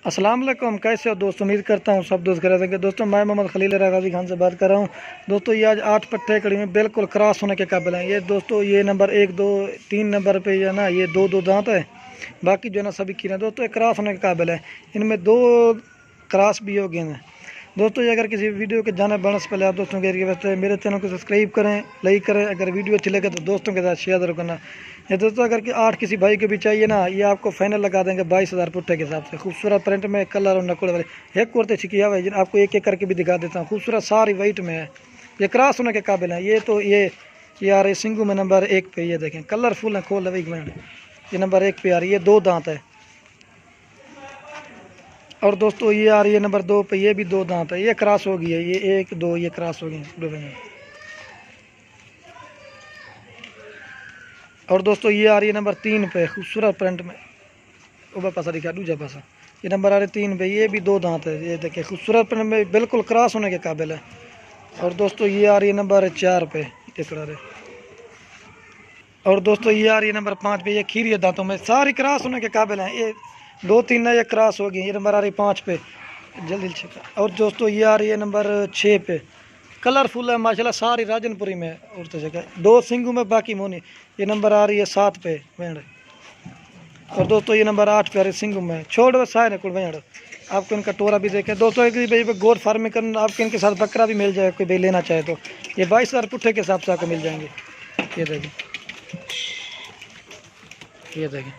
अस्सलाम वालेकुम, कैसे हो दोस्तों। उम्मीद करता हूँ सब दोस्त कर दोस्तों। मैं मोहम्मद खलील गाजी खान से बात कर रहा हूँ दोस्तों। ये आज 8 पट्टे कड़ी में बिल्कुल क्रॉस होने के काबिल हैं ये दोस्तों। ये नंबर 1 2 3 नंबर पे जो है ना, ये दो दो दांत है, बाकी जो है ना सभी कीड़े दोस्तों। ये क्रॉस होने के काबिल है, इनमें 2 क्रॉस भी हो गए हैं दोस्तों। ये अगर किसी वीडियो के जाने बढ़ने से पहले आप दोस्तों के वास्ते मेरे चैनल को सब्सक्राइब करें, लाइक करें। अगर वीडियो अच्छी लगे तो दोस्तों के साथ शेयर जरूर करना। ये दोस्तों अगर कि 8 किसी भाई के भी चाहिए ना, ये आपको फाइनल लगा देंगे 22,000 पुट्ठे के हिसाब से। खूबसूरत प्रिंट में कलर और नकुल वाले एक कुर्ते छिकिया हुआ है, आपको एक एक करके भी दिखा देता हूँ। खूबसूरत सारी वाइट में है, ये क्रॉस होने के काबिल है। ये तो ये आ रही सिंगू में नंबर 1 पे, ये देखें कलरफुल है। खोल एक मिनट, ये नंबर 1 पे आ रही है, 2 दांत है। और दोस्तों ये आ रही है नंबर 2 पे, ये भी 2 दांत है। ये क्रॉस हो गई है, ये 1 2 ये क्रॉस हो गई। और दोस्तों ये आ रही है नंबर 3 पे, खूबसूरत प्रिंट में। ऊपर पासा दिखा दूजा पासा, ये नंबर आ रही है 3 पे, ये भी 2 दांत है। ये देखिए खूबसूरत प्रिंट में बिल्कुल क्रॉस होने के काबिल है। और दोस्तों ये आ रही है नंबर 4 पे, देख रहे। और दोस्तों ये आ रही है नंबर 5 पे, ये खीरी दांतों में सारी क्रॉस होने के काबिल हैं। ये 2 3 ना ये क्रॉस हो गई। ये नंबर आ रही 5 पे, जल्दी छिका। और दोस्तों ये आ रही है नंबर 6 पे, कलरफुल है माशाल्लाह, सारी राजनपुरी में। और तो जगह 2 सिंगू में, बाकी मोनी। ये नंबर आ रही है 7 पे भेड़। और दोस्तों ये नंबर 8 पे आ रही सिंगू में। छोड़ सारे कुल भेड़। आपको इनका टोरा भी देखें दोस्तों। एक भाई गोट फार्मिंग करना, आपको इनके साथ बकरा भी मिल जाएगा, कोई भाई लेना चाहे तो। ये 22,000 पुट्ठे के हिसाब से आपको मिल जाएंगे। ये देखें, ये देखें।